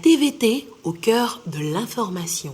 TVT au cœur de l'information.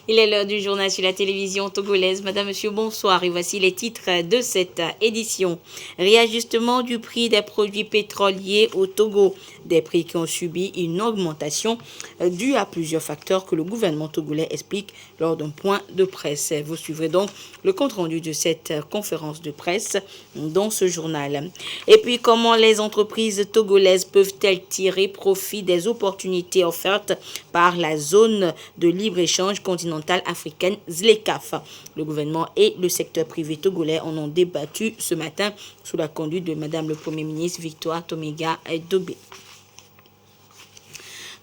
Il est l'heure du journal sur la télévision togolaise. Madame, monsieur, bonsoir. Et voici les titres de cette édition. Réajustement du prix des produits pétroliers au Togo. Des prix qui ont subi une augmentation due à plusieurs facteurs que le gouvernement togolais explique lors d'un point de presse. Vous suivrez donc le compte-rendu de cette conférence de presse dans ce journal. Et puis, comment les entreprises togolaises peuvent-elles tirer profit des opportunités offertes par la zone de libre-échange continentale africaine ZLECAf. Le gouvernement et le secteur privé togolais en ont débattu ce matin sous la conduite de Madame le Premier ministre Victoire Tomiga Dobé.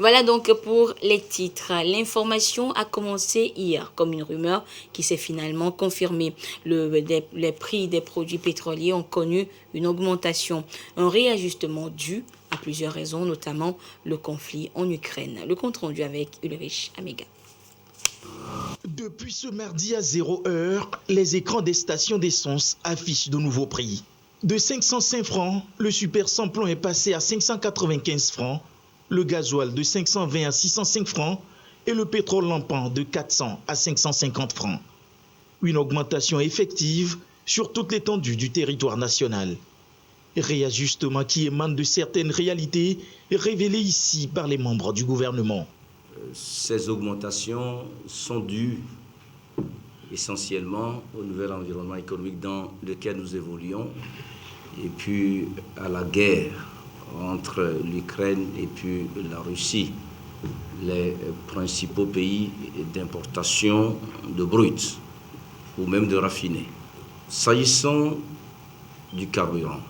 Voilà donc pour les titres. L'information a commencé hier comme une rumeur qui s'est finalement confirmée. Les prix des produits pétroliers ont connu une augmentation, un réajustement dû à plusieurs raisons, notamment le conflit en Ukraine. Le compte rendu avec Ulrich Amega. Depuis ce mardi à 0h, les écrans des stations d'essence affichent de nouveaux prix. De 505 francs, le super samplon est passé à 595 francs, le gasoil de 520 à 605 francs et le pétrole lampant de 400 à 550 francs. Une augmentation effective sur toute l'étendue du territoire national. Réajustement qui émane de certaines réalités révélées ici par les membres du gouvernement. Ces augmentations sont dues essentiellement au nouvel environnement économique dans lequel nous évoluons et puis à la guerre entre l'Ukraine et puis la Russie, les principaux pays d'importation de brut ou même de raffiné. S'agissant du carburant,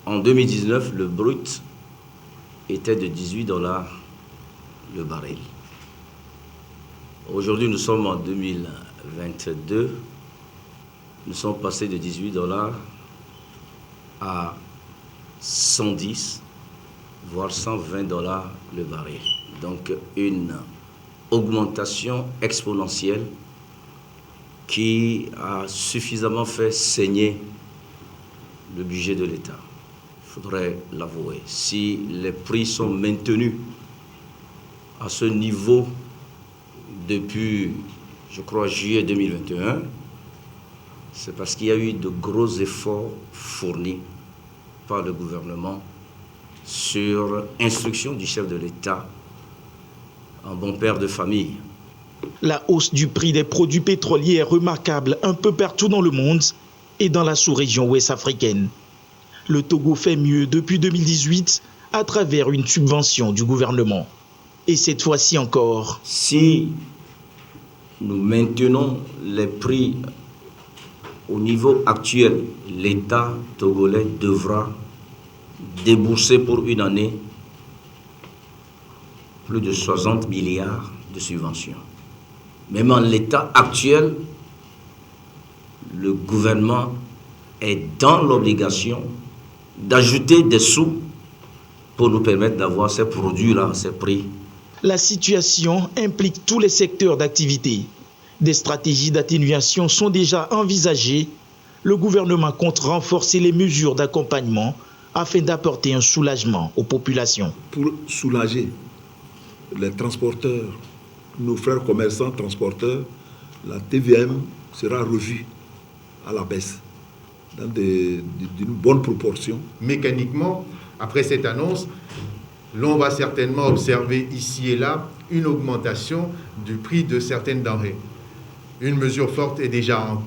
en 2019, le brut était de $18 le baril. Aujourd'hui, nous sommes en 2022. Nous sommes passés de $18 à 110, voire $120 le baril. Donc, une augmentation exponentielle qui a suffisamment fait saigner le budget de l'État. Il faudrait l'avouer. Si les prix sont maintenus à ce niveau depuis, je crois, juillet 2021, c'est parce qu'il y a eu de gros efforts fournis par le gouvernement sur instruction du chef de l'État, un bon père de famille. La hausse du prix des produits pétroliers est remarquable un peu partout dans le monde et dans la sous-région ouest africaine. Le Togo fait mieux depuis 2018 à travers une subvention du gouvernement. Et cette fois-ci encore. Si nous maintenons les prix au niveau actuel, l'État togolais devra débourser pour une année plus de 60 milliards de subventions. Même en l'état actuel, le gouvernement est dans l'obligation d'ajouter des sous pour nous permettre d'avoir ces produits-là, ces prix. La situation implique tous les secteurs d'activité. Des stratégies d'atténuation sont déjà envisagées. Le gouvernement compte renforcer les mesures d'accompagnement afin d'apporter un soulagement aux populations. Pour soulager les transporteurs, nos frères commerçants transporteurs, la TVM sera revue à la baisse dans d'une bonne proportion. Mécaniquement, après cette annonce, l'on va certainement observer ici et là une augmentation du prix de certaines denrées. Une mesure forte est déjà en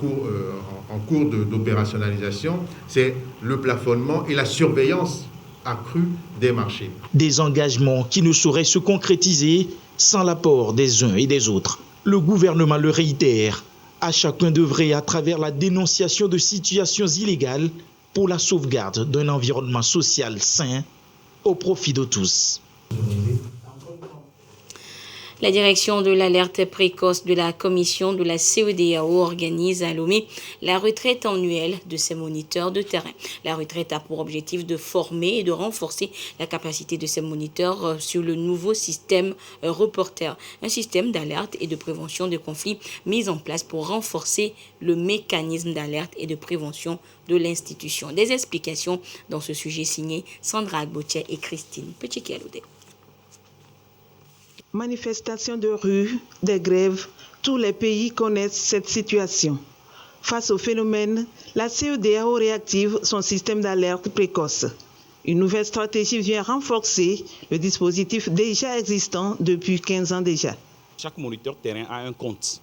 cours d'opérationnalisation, c'est le plafonnement et la surveillance accrue des marchés. Des engagements qui ne sauraient se concrétiser sans l'apport des uns et des autres. Le gouvernement le réitère. À chacun d'œuvrer à travers la dénonciation de situations illégales pour la sauvegarde d'un environnement social sain au profit de tous. La direction de l'alerte précoce de la commission de la CEDEAO organise à Lomé la retraite annuelle de ses moniteurs de terrain. La retraite a pour objectif de former et de renforcer la capacité de ces moniteurs sur le nouveau système reporter, un système d'alerte et de prévention de conflits mis en place pour renforcer le mécanisme d'alerte et de prévention de l'institution. Des explications dans ce sujet signé Sandra Agbotier et Christine Petit-Kialoudé. Manifestations de rue, des grèves, tous les pays connaissent cette situation. Face au phénomène, la CEDEAO réactive son système d'alerte précoce. Une nouvelle stratégie vient renforcer le dispositif déjà existant depuis 15 ans déjà. Chaque moniteur terrain a un compte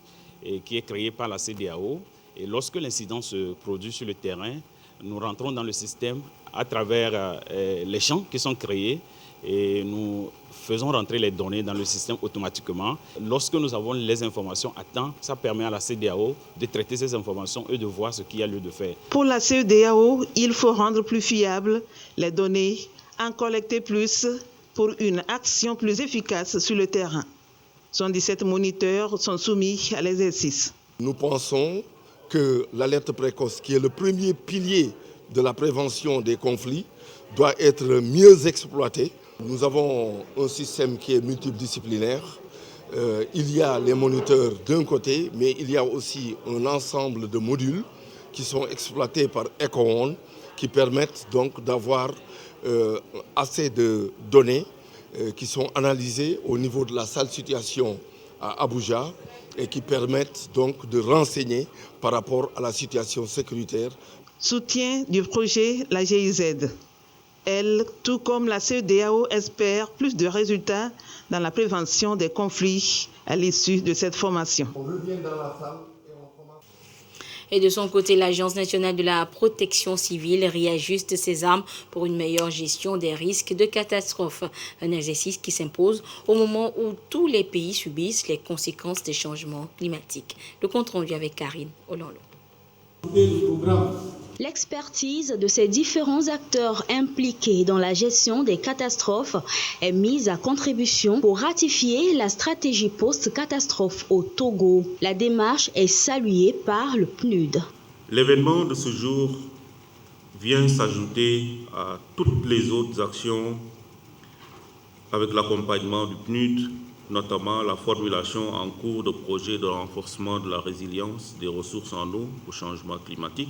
qui est créé par la CEDEAO. Et lorsque l'incident se produit sur le terrain, nous rentrons dans le système à travers les champs qui sont créés et nous faisons rentrer les données dans le système automatiquement. Lorsque nous avons les informations à temps, ça permet à la CEDEAO de traiter ces informations et de voir ce qu'il y a lieu de faire. Pour la CEDEAO, il faut rendre plus fiables les données, en collecter plus pour une action plus efficace sur le terrain. 77 moniteurs sont soumis à l'exercice. Nous pensons que l'alerte précoce, qui est le premier pilier de la prévention des conflits, doit être mieux exploitée. Nous avons un système qui est multidisciplinaire. Il y a les moniteurs d'un côté, mais il y a aussi un ensemble de modules qui sont exploités par EcoOne, qui permettent donc d'avoir assez de données qui sont analysées au niveau de la salle situation à Abuja et qui permettent donc de renseigner par rapport à la situation sécuritaire. Soutien du projet la GIZ. Elle, tout comme la CEDEAO, espère plus de résultats dans la prévention des conflits à l'issue de cette formation. Et de son côté, l'Agence nationale de la protection civile réajuste ses armes pour une meilleure gestion des risques de catastrophe. Un exercice qui s'impose au moment où tous les pays subissent les conséquences des changements climatiques. Le compte rendu avec Karine Ololo. L'expertise de ces différents acteurs impliqués dans la gestion des catastrophes est mise à contribution pour ratifier la stratégie post-catastrophe au Togo. La démarche est saluée par le PNUD. L'événement de ce jour vient s'ajouter à toutes les autres actions avec l'accompagnement du PNUD, notamment la formulation en cours de projets de renforcement de la résilience des ressources en eau au changement climatique,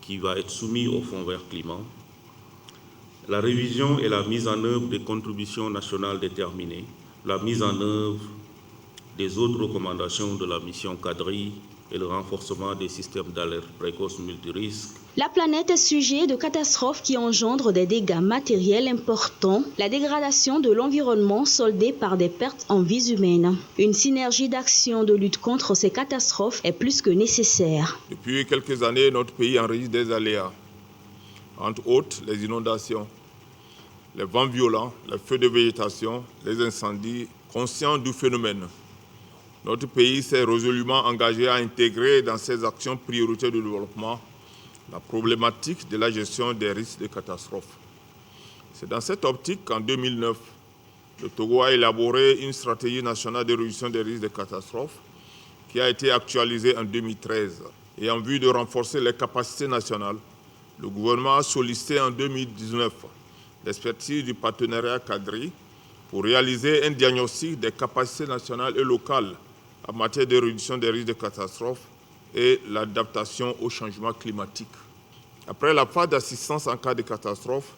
qui va être soumis au Fonds vert climat, la révision et la mise en œuvre des contributions nationales déterminées, la mise en œuvre des autres recommandations de la mission quadrille et le renforcement des systèmes d'alerte précoce multirisques. La planète est sujet de catastrophes qui engendrent des dégâts matériels importants, la dégradation de l'environnement soldée par des pertes en vies humaines. Une synergie d'action de lutte contre ces catastrophes est plus que nécessaire. Depuis quelques années, notre pays enregistre des aléas, entre autres les inondations, les vents violents, les feux de végétation, les incendies. Conscient du phénomène, notre pays s'est résolument engagé à intégrer dans ses actions prioritaires de développement la problématique de la gestion des risques de catastrophes. C'est dans cette optique qu'en 2009, le Togo a élaboré une stratégie nationale de réduction des risques de catastrophes qui a été actualisée en 2013. Et en vue de renforcer les capacités nationales, le gouvernement a sollicité en 2019 l'expertise du partenariat quadrille pour réaliser un diagnostic des capacités nationales et locales en matière de réduction des risques de catastrophes et l'adaptation au changement climatique. Après la phase d'assistance en cas de catastrophe,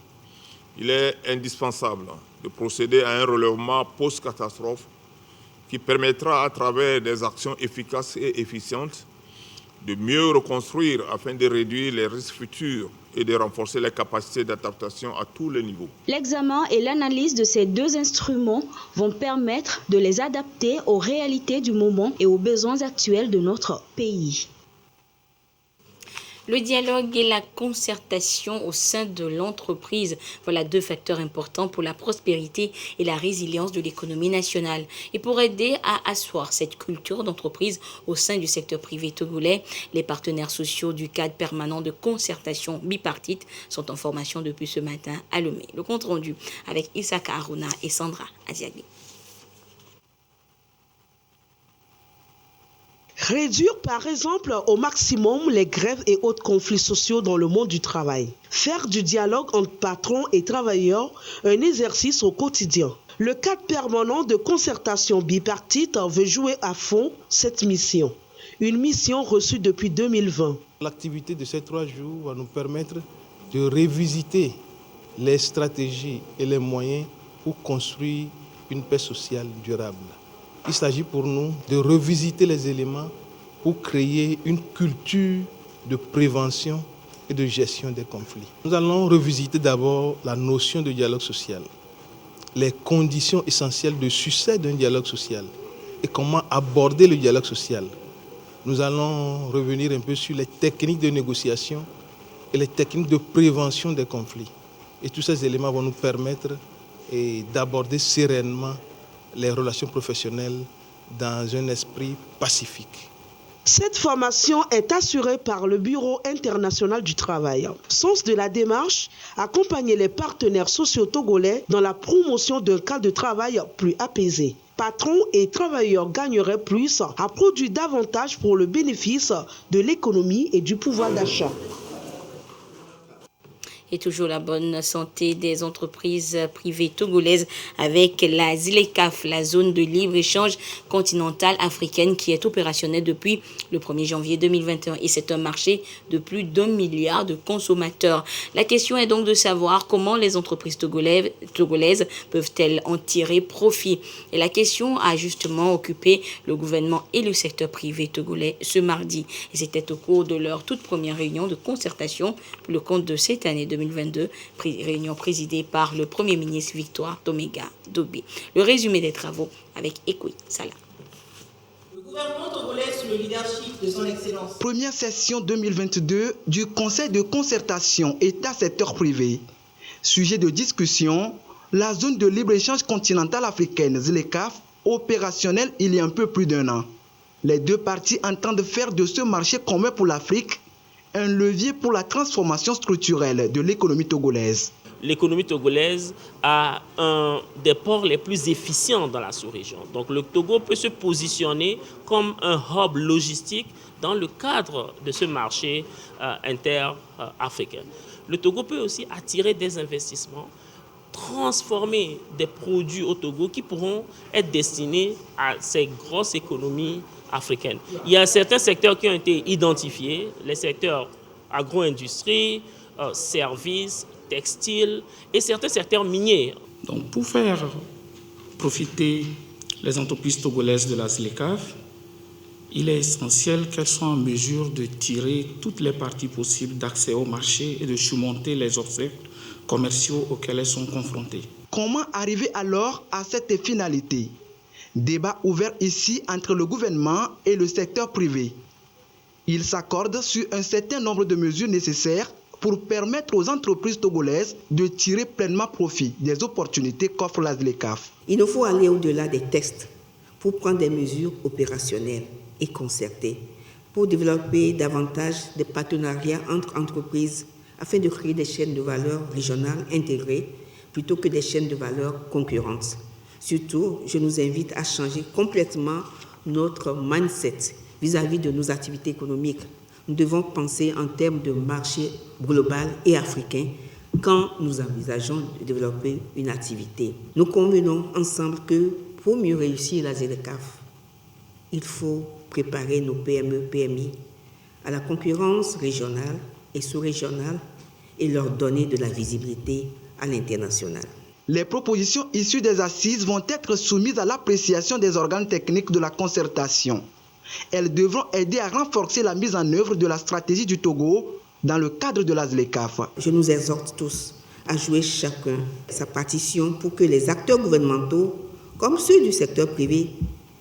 il est indispensable de procéder à un relèvement post-catastrophe qui permettra, à travers des actions efficaces et efficientes, de mieux reconstruire afin de réduire les risques futurs et de renforcer les capacités d'adaptation à tous les niveaux. L'examen et l'analyse de ces deux instruments vont permettre de les adapter aux réalités du moment et aux besoins actuels de notre pays. Le dialogue et la concertation au sein de l'entreprise, voilà deux facteurs importants pour la prospérité et la résilience de l'économie nationale. Et pour aider à asseoir cette culture d'entreprise au sein du secteur privé togolais, les partenaires sociaux du cadre permanent de concertation bipartite sont en formation depuis ce matin à Lomé. Le compte rendu avec Issaka Aruna et Sandra Aziagui. Réduire par exemple au maximum les grèves et autres conflits sociaux dans le monde du travail. Faire du dialogue entre patrons et travailleurs un exercice au quotidien. Le cadre permanent de concertation bipartite veut jouer à fond cette mission. Une mission reçue depuis 2020. L'activité de ces 3 jours va nous permettre de revisiter les stratégies et les moyens pour construire une paix sociale durable. Il s'agit pour nous de revisiter les éléments pour créer une culture de prévention et de gestion des conflits. Nous allons revisiter d'abord la notion de dialogue social, les conditions essentielles de succès d'un dialogue social et comment aborder le dialogue social. Nous allons revenir un peu sur les techniques de négociation et les techniques de prévention des conflits. Et tous ces éléments vont nous permettre d'aborder sereinement les relations professionnelles dans un esprit pacifique. Cette formation est assurée par le Bureau international du travail. Sens de la démarche, accompagner les partenaires sociaux togolais dans la promotion d'un cadre de travail plus apaisé. Patrons et travailleurs gagneraient plus à produire davantage pour le bénéfice de l'économie et du pouvoir d'achat. Et toujours la bonne santé des entreprises privées togolaises avec la ZLECAf, la zone de libre-échange continentale africaine qui est opérationnelle depuis le 1er janvier 2021. Et c'est un marché de plus d'1 milliard de consommateurs. La question est donc de savoir comment les entreprises togolaises peuvent-elles en tirer profit. Et la question a justement occupé le gouvernement et le secteur privé togolais ce mardi. Et c'était au cours de leur toute première réunion de concertation pour le compte de cette année 2022, réunion présidée par le Premier ministre Victoire Toméga Dobé. Le résumé des travaux avec Ekoui Salah. Le gouvernement togolais sous le leadership de son Excellence. Première session 2022 du Conseil de concertation État-secteur privé. Sujet de discussion, la zone de libre-échange continentale africaine, ZLECAf, opérationnelle il y a un peu plus d'1 an. Les deux parties entendent faire de ce marché commun pour l'Afrique un levier pour la transformation structurelle de l'économie togolaise. L'économie togolaise a un des ports les plus efficients dans la sous-région. Donc le Togo peut se positionner comme un hub logistique dans le cadre de ce marché inter-africain. Le Togo peut aussi attirer des investissements, transformer des produits au Togo qui pourront être destinés à ces grosses économies africaines. Il y a certains secteurs qui ont été identifiés, les secteurs agro-industrie, services, textiles et certains secteurs miniers. Donc pour faire profiter les entreprises togolaises de la ZLECAf, il est essentiel qu'elles soient en mesure de tirer toutes les parties possibles d'accès au marché et de surmonter les obstacles commerciaux auxquels elles sont confrontées. Comment arriver alors à cette finalité ? Débat ouvert ici entre le gouvernement et le secteur privé. Ils s'accordent sur un certain nombre de mesures nécessaires pour permettre aux entreprises togolaises de tirer pleinement profit des opportunités qu'offre la ZLECAf. Il nous faut aller au-delà des textes pour prendre des mesures opérationnelles et concertées pour développer davantage de partenariats entre entreprises afin de créer des chaînes de valeur régionales intégrées plutôt que des chaînes de valeur concurrentes. Surtout, je nous invite à changer complètement notre mindset vis-à-vis de nos activités économiques. Nous devons penser en termes de marché global et africain quand nous envisageons de développer une activité. Nous convenons ensemble que pour mieux réussir la ZLECAf, il faut préparer nos PME, PMI à la concurrence régionale et sous-régionale et leur donner de la visibilité à l'international. Les propositions issues des assises vont être soumises à l'appréciation des organes techniques de la concertation. Elles devront aider à renforcer la mise en œuvre de la stratégie du Togo dans le cadre de la ZLECAf. Je nous exhorte tous à jouer chacun sa partition pour que les acteurs gouvernementaux, comme ceux du secteur privé,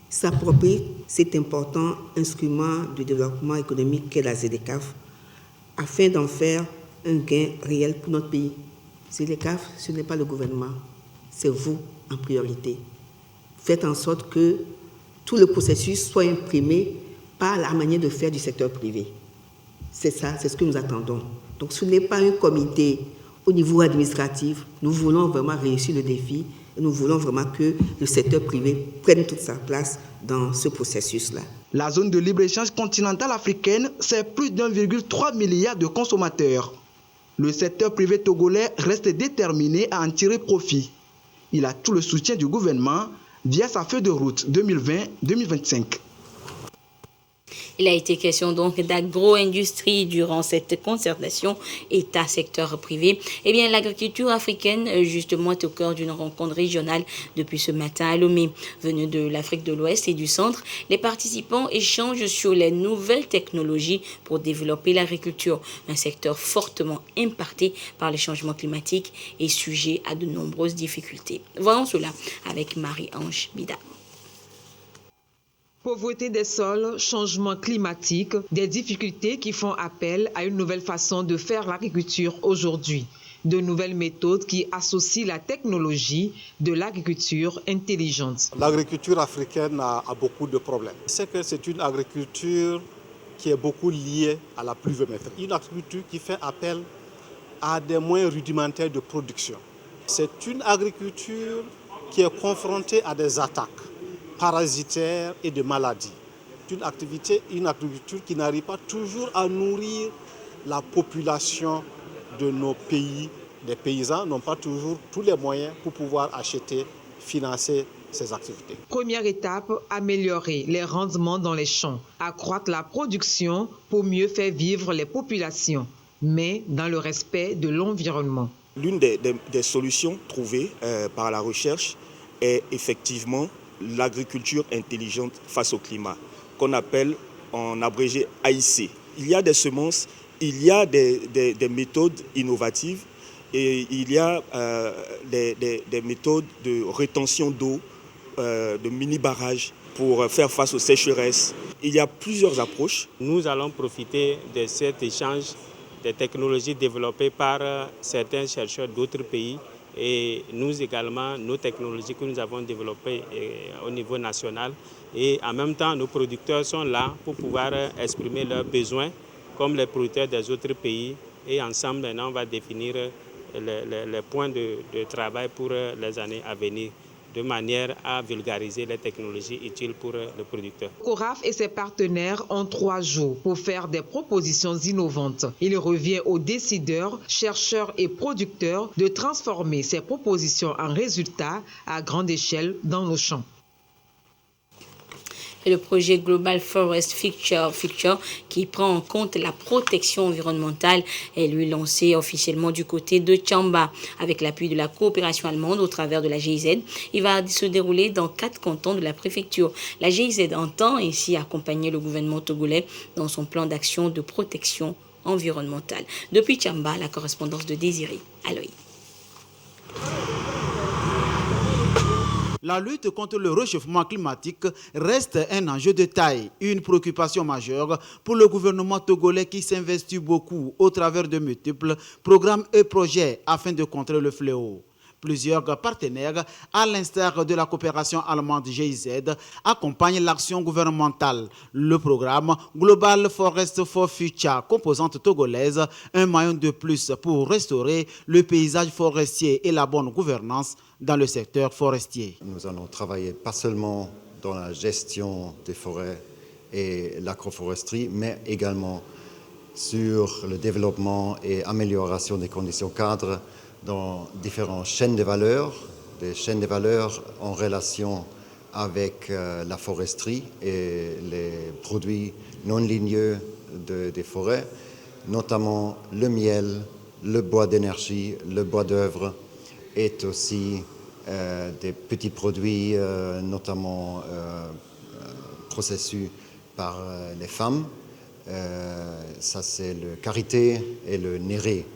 s'approprient cet important instrument de développement économique qu'est la ZLECAf, afin d'en faire un gain réel pour notre pays. ZLECAf, ce n'est pas le gouvernement, c'est vous en priorité. Faites en sorte que tout le processus soit imprimé par la manière de faire du secteur privé. C'est ça, c'est ce que nous attendons. Donc ce n'est pas un comité au niveau administratif. Nous voulons vraiment réussir le défi. Nous voulons vraiment que le secteur privé prenne toute sa place dans ce processus-là. La zone de libre-échange continentale africaine, c'est plus d'1,3 milliard de consommateurs. Le secteur privé togolais reste déterminé à en tirer profit. Il a tout le soutien du gouvernement via sa feuille de route 2020-2025. Il a été question donc d'agro-industrie durant cette concertation État-secteur privé. Eh bien, l'agriculture africaine, justement, est au cœur d'une rencontre régionale depuis ce matin à Lomé. Venus de l'Afrique de l'Ouest et du Centre, les participants échangent sur les nouvelles technologies pour développer l'agriculture, un secteur fortement impacté par les changements climatiques et sujet à de nombreuses difficultés. Voyons cela avec Marie-Ange Bida. Pauvreté des sols, changement climatique, des difficultés qui font appel à une nouvelle façon de faire l'agriculture aujourd'hui. De nouvelles méthodes qui associent la technologie de l'agriculture intelligente. L'agriculture africaine a beaucoup de problèmes. C'est que c'est une agriculture qui est beaucoup liée à la pluviométrie. Une agriculture qui fait appel à des moyens rudimentaires de production. C'est une agriculture qui est confrontée à des attaques parasitaires et de maladies. Une agriculture qui n'arrive pas toujours à nourrir la population de nos pays. Les paysans n'ont pas toujours tous les moyens pour pouvoir acheter, financer ces activités. Première étape, améliorer les rendements dans les champs, accroître la production pour mieux faire vivre les populations, mais dans le respect de l'environnement. L'une des solutions trouvées par la recherche est effectivement l'agriculture intelligente face au climat, qu'on appelle en abrégé AIC. Il y a des semences, il y a des méthodes innovatives et il y a des méthodes de rétention d'eau, de mini-barrages pour faire face aux sécheresses. Il y a plusieurs approches. Nous allons profiter de cet échange des technologies développées par certains chercheurs d'autres pays. Et nous également, nos technologies que nous avons développées au niveau national. Et en même temps, nos producteurs sont là pour pouvoir exprimer leurs besoins, comme les producteurs des autres pays. Et ensemble, maintenant, on va définir les points de travail pour les années à venir, de manière à vulgariser les technologies utiles pour le producteur. CORAF et ses partenaires ont 3 jours pour faire des propositions innovantes. Il revient aux décideurs, chercheurs et producteurs de transformer ces propositions en résultats à grande échelle dans nos champs. Et le projet Global Forest Future qui prend en compte la protection environnementale est lui lancé officiellement du côté de Tchamba avec l'appui de la coopération allemande au travers de la GIZ. Il va se dérouler dans 4 cantons de la préfecture. La GIZ entend ainsi accompagner le gouvernement togolais dans son plan d'action de protection environnementale. Depuis Tchamba, la correspondance de Désiré Aloï. La lutte contre le réchauffement climatique reste un enjeu de taille, une préoccupation majeure pour le gouvernement togolais qui s'investit beaucoup au travers de multiples programmes et projets afin de contrer le fléau. Plusieurs partenaires, à l'instar de la coopération allemande GIZ, accompagnent l'action gouvernementale. Le programme Global Forest for Future, composante togolaise, un maillon de plus pour restaurer le paysage forestier et la bonne gouvernance dans le secteur forestier. Nous allons travailler pas seulement dans la gestion des forêts et l'agroforesterie, mais également sur le développement et amélioration des conditions cadres dans différentes chaînes de valeur, des chaînes de valeur en relation avec la foresterie et les produits non ligneux des forêts, notamment le miel, le bois d'énergie, le bois d'œuvre, et aussi des petits produits, notamment processus par les femmes. Ça, c'est le karité et le néré.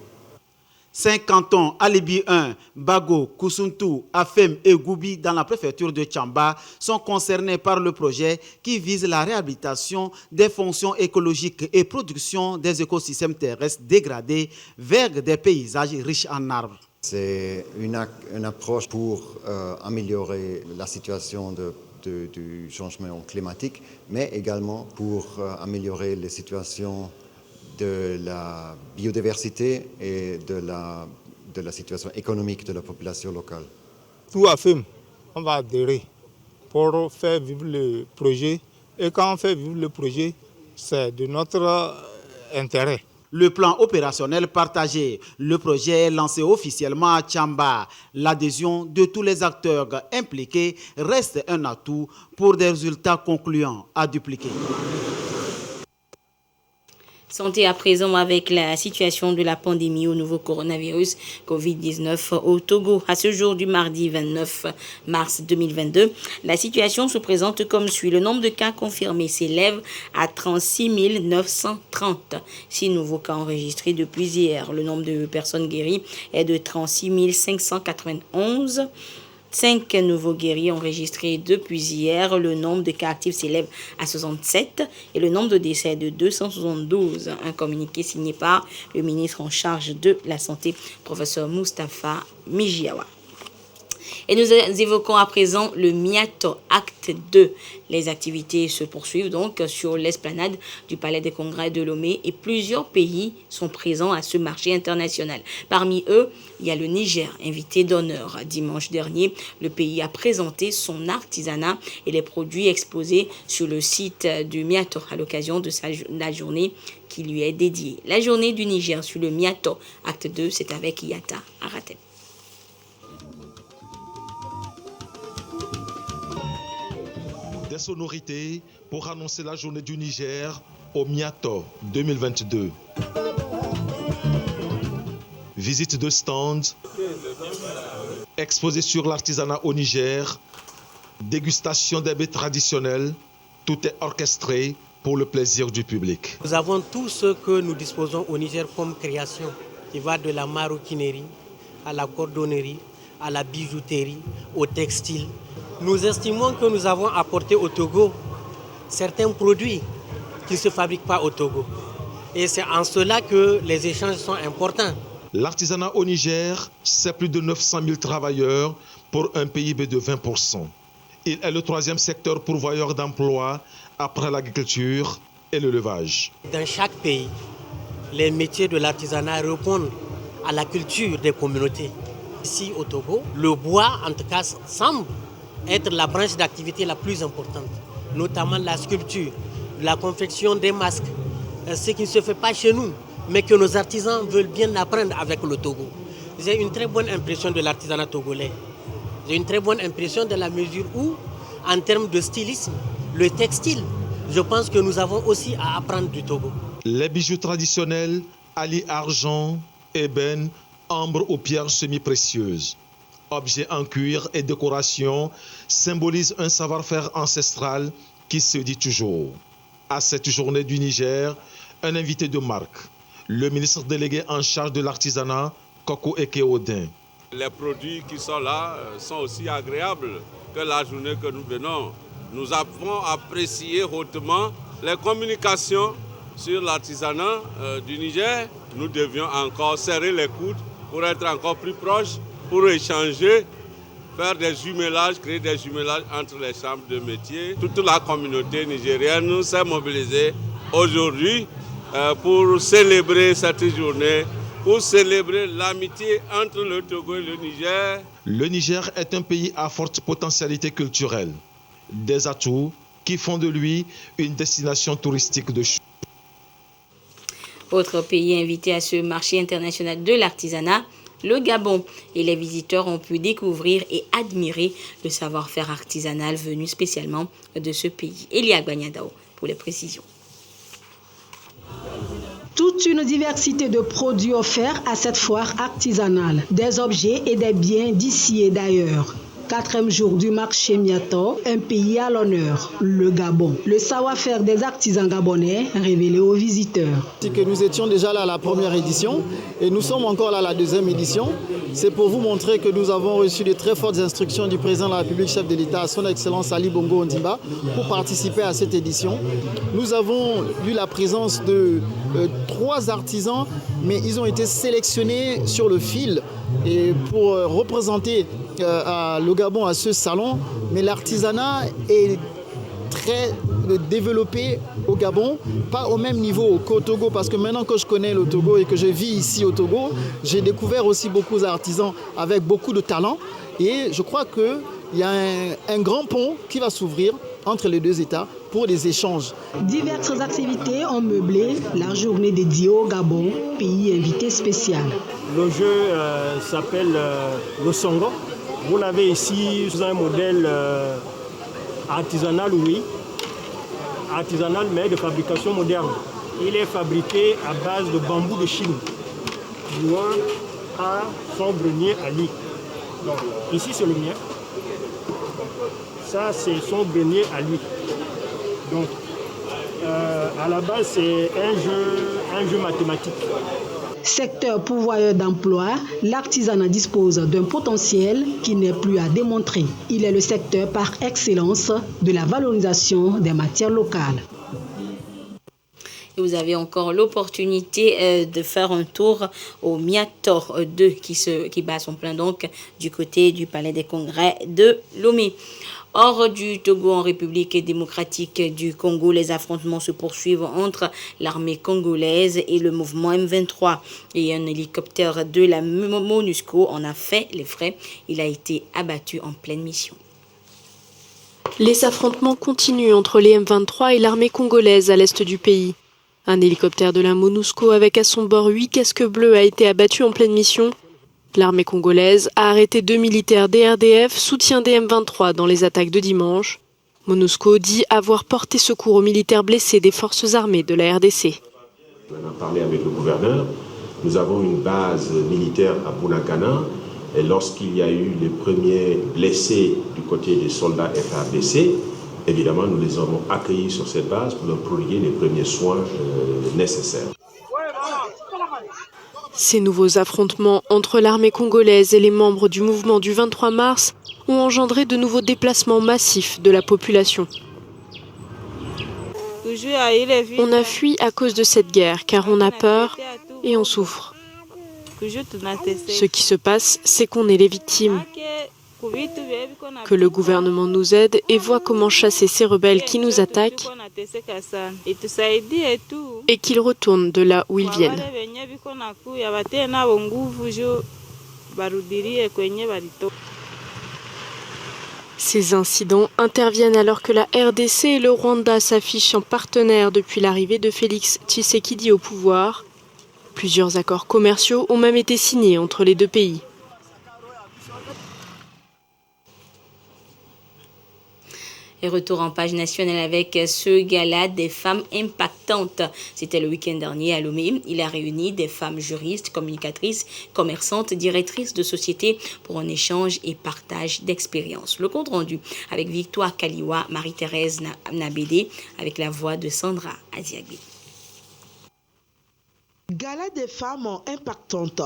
5 cantons, Alibi 1, Bago, Koussountou, Afem et Goubi dans la préfecture de Tchamba sont concernés par le projet qui vise la réhabilitation des fonctions écologiques et production des écosystèmes terrestres dégradés vers des paysages riches en arbres. C'est une approche pour améliorer la situation du changement climatique, mais également pour améliorer les situations de la biodiversité et de la situation économique de la population locale. tout AFEM, on va adhérer pour faire vivre le projet. Et quand on fait vivre le projet, c'est de notre intérêt. Le plan opérationnel partagé, le projet est lancé officiellement à Tchamba. L'adhésion de tous les acteurs impliqués reste un atout pour des résultats concluants à dupliquer. Santé à présent avec la situation de la pandémie au nouveau coronavirus Covid-19 au Togo. À ce jour du mardi 29 mars 2022, la situation se présente comme suit. Le nombre de cas confirmés s'élève à 36 930. 6 nouveaux cas enregistrés depuis hier. Le nombre de personnes guéries est de 36 591. 5 nouveaux guéris enregistrés depuis hier. Le nombre de cas actifs s'élève à 67 et le nombre de décès est de 272. Un communiqué signé par le ministre en charge de la Santé, professeur Moustapha Mijiawa. Et nous évoquons à présent le Miato Acte 2. Les activités se poursuivent donc sur l'esplanade du Palais des Congrès de Lomé et plusieurs pays sont présents à ce marché international. Parmi eux, il y a le Niger, invité d'honneur. Dimanche dernier, le pays a présenté son artisanat et les produits exposés sur le site du Miato à l'occasion de la journée qui lui est dédiée. La journée du Niger sur le Miato Acte 2, c'est avec Yata Aratel. Des sonorités pour annoncer la journée du Niger au Miato 2022. Visite de stand, exposé sur l'artisanat au Niger, dégustation des mets traditionnels, tout est orchestré pour le plaisir du public. Nous avons tout ce que nous disposons au Niger comme création, qui va de la maroquinerie à la cordonnerie, à la bijouterie, au textile. Nous estimons que nous avons apporté au Togo certains produits qui ne se fabriquent pas au Togo. Et c'est en cela que les échanges sont importants. L'artisanat au Niger, c'est plus de 900 000 travailleurs pour un PIB de 20%. Il est le 3e secteur pourvoyeur d'emplois après l'agriculture et l'élevage. Dans chaque pays, les métiers de l'artisanat répondent à la culture des communautés. Ici au Togo, le bois en tout cas semble être la branche d'activité la plus importante, notamment la sculpture, la confection des masques, ce qui ne se fait pas chez nous, mais que nos artisans veulent bien apprendre avec le Togo. J'ai une très bonne impression de l'artisanat togolais. J'ai une très bonne impression de la mesure où, en termes de stylisme, le textile, je pense que nous avons aussi à apprendre du Togo. Les bijoux traditionnels allient argent, ébène, ambre aux pierres semi-précieuses. Objets en cuir et décoration symbolisent un savoir-faire ancestral qui se dit toujours. À cette journée du Niger, un invité de marque, le ministre délégué en charge de l'artisanat, Koko Eke Odin. Les produits qui sont là sont aussi agréables que la journée que nous venons. Nous avons apprécié hautement les communications sur l'artisanat du Niger. Nous devions encore serrer les coudes pour être encore plus proches, pour échanger, faire des jumelages, créer des jumelages entre les chambres de métiers. Toute la communauté nigérienne s'est mobilisée aujourd'hui pour célébrer cette journée, pour célébrer l'amitié entre le Togo et le Niger. Le Niger est un pays à forte potentialité culturelle, des atouts qui font de lui une destination touristique de choix. Autre pays invité à ce marché international de l'artisanat, le Gabon. Et les visiteurs ont pu découvrir et admirer le savoir-faire artisanal venu spécialement de ce pays. Elia Gbanyadao pour les précisions. Toute une diversité de produits offerts à cette foire artisanale, des objets et des biens d'ici et d'ailleurs. 4e jour du marché Miato, un pays à l'honneur, le Gabon. Le savoir-faire des artisans gabonais révélé aux visiteurs. Nous étions déjà là à la première édition et nous sommes encore là à la 2e édition. C'est pour vous montrer que nous avons reçu de très fortes instructions du président de la République, chef de l'État, son Excellence Ali Bongo Ondimba, pour participer à cette édition. Nous avons eu la présence de 3 artisans, mais ils ont été sélectionnés sur le fil et pour représenter le Gabon à ce salon. Mais l'artisanat est très développé au Gabon, pas au même niveau qu'au Togo, parce que maintenant que je connais le Togo et que je vis ici au Togo, j'ai découvert aussi beaucoup d'artisans avec beaucoup de talent. Et je crois qu'il y a un grand pont qui va s'ouvrir entre les deux États pour les échanges. Diverses activités ont meublé la journée dédiée au Gabon, pays invité spécial. Le jeu s'appelle le Songo. Vous l'avez ici sous un modèle artisanal, oui. Artisanal, mais de fabrication moderne. Il est fabriqué à base de bambou de Chine. Loin à son grenier à lui. Donc, ici, c'est le mien. Ça, c'est son grenier à lui. Donc, à la base, c'est un jeu mathématique. Secteur pourvoyeur d'emploi, l'artisanat dispose d'un potentiel qui n'est plus à démontrer. Il est le secteur par excellence de la valorisation des matières locales. Et vous avez encore l'opportunité de faire un tour au Miator 2 qui bat son plein donc du côté du Palais des Congrès de Lomé. Hors du Togo, en République démocratique du Congo, les affrontements se poursuivent entre l'armée congolaise et le mouvement M23. Et un hélicoptère de la MONUSCO en a fait les frais. Il a été abattu en pleine mission. Les affrontements continuent entre les M23 et l'armée congolaise à l'est du pays. Un hélicoptère de la MONUSCO avec à son bord 8 casques bleus a été abattu en pleine mission. L'armée congolaise a arrêté 2 militaires des RDF, soutien des M23 dans les attaques de dimanche. MONUSCO dit avoir porté secours aux militaires blessés des forces armées de la RDC. On a parlé avec le gouverneur. Nous avons une base militaire à Bunagana. Et lorsqu'il y a eu les premiers blessés du côté des soldats FARDC, évidemment, nous les avons accueillis sur cette base pour leur prodiguer les premiers soins nécessaires. Ces nouveaux affrontements entre l'armée congolaise et les membres du mouvement du 23 mars ont engendré de nouveaux déplacements massifs de la population. On a fui à cause de cette guerre car on a peur et on souffre. Ce qui se passe, c'est qu'on est les victimes. Que le gouvernement nous aide et voit comment chasser ces rebelles qui nous attaquent et qu'ils retournent de là où ils viennent. Ces incidents interviennent alors que la RDC et le Rwanda s'affichent en partenaires depuis l'arrivée de Félix Tshisekedi au pouvoir. Plusieurs accords commerciaux ont même été signés entre les deux pays. Et retour en page nationale avec ce gala des femmes impactantes. C'était le week-end dernier à Lomé. Il a réuni des femmes juristes, communicatrices, commerçantes, directrices de sociétés pour un échange et partage d'expériences. Le compte rendu avec Victoire Kaliwa, Marie-Thérèse Nabédé, avec la voix de Sandra Aziagbe. Gala des femmes impactantes.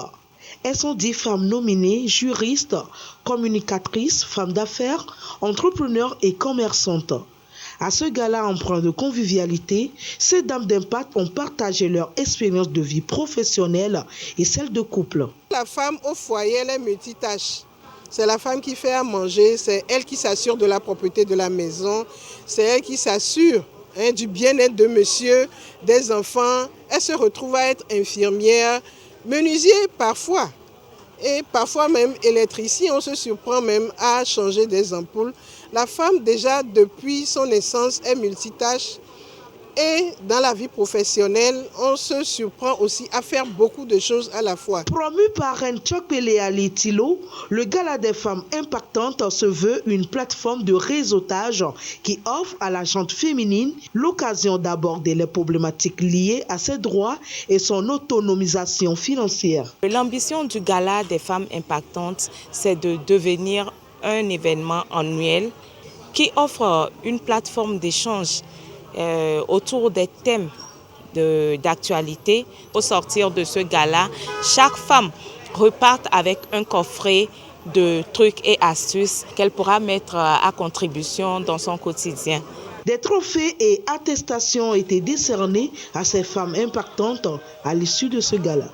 Elles sont 10 femmes nominées, juristes, communicatrices, femmes d'affaires, entrepreneurs et commerçantes. À ce gala empreint de convivialité, ces dames d'impact ont partagé leur expérience de vie professionnelle et celle de couple. La femme au foyer, elle est multitâche. C'est la femme qui fait à manger, c'est elle qui s'assure de la propreté de la maison, c'est elle qui s'assure du bien-être de monsieur, des enfants. Elle se retrouve à être infirmière, menuisier parfois, et parfois même électricien. On se surprend même à changer des ampoules. La femme déjà depuis son naissance est multitâche et dans la vie professionnelle, on se surprend aussi à faire beaucoup de choses à la fois. Promu par Nchokpele Ali Tilo, le Gala des femmes impactantes se veut une plateforme de réseautage qui offre à la gente féminine l'occasion d'aborder les problématiques liées à ses droits et son autonomisation financière. L'ambition du Gala des femmes impactantes, c'est de devenir un événement annuel qui offre une plateforme d'échange autour des thèmes d'actualité. Au sortir de ce gala, chaque femme repart avec un coffret de trucs et astuces qu'elle pourra mettre à contribution dans son quotidien. Des trophées et attestations ont été décernés à ces femmes impactantes à l'issue de ce gala.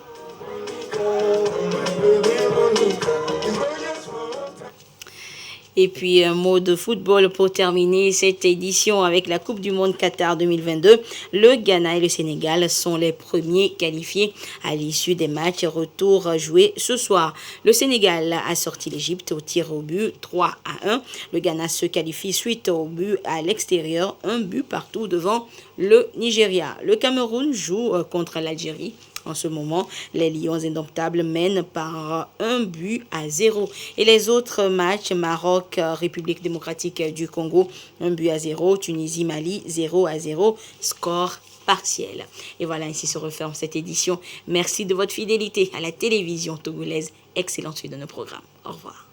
Et puis un mot de football pour terminer cette édition avec la Coupe du Monde Qatar 2022. Le Ghana et le Sénégal sont les premiers qualifiés à l'issue des matchs retour joués ce soir. Le Sénégal a sorti l'Égypte au tir au but 3-1. Le Ghana se qualifie suite au but à l'extérieur, un but partout devant le Nigeria. Le Cameroun joue contre l'Algérie. En ce moment, les Lions indomptables mènent par 1-0. Et les autres matchs, Maroc, République démocratique du Congo, 1-0. Tunisie, Mali, 0-0. Score partiel. Et voilà, ainsi se referme cette édition. Merci de votre fidélité à la télévision togolaise. Excellente suite de nos programmes. Au revoir.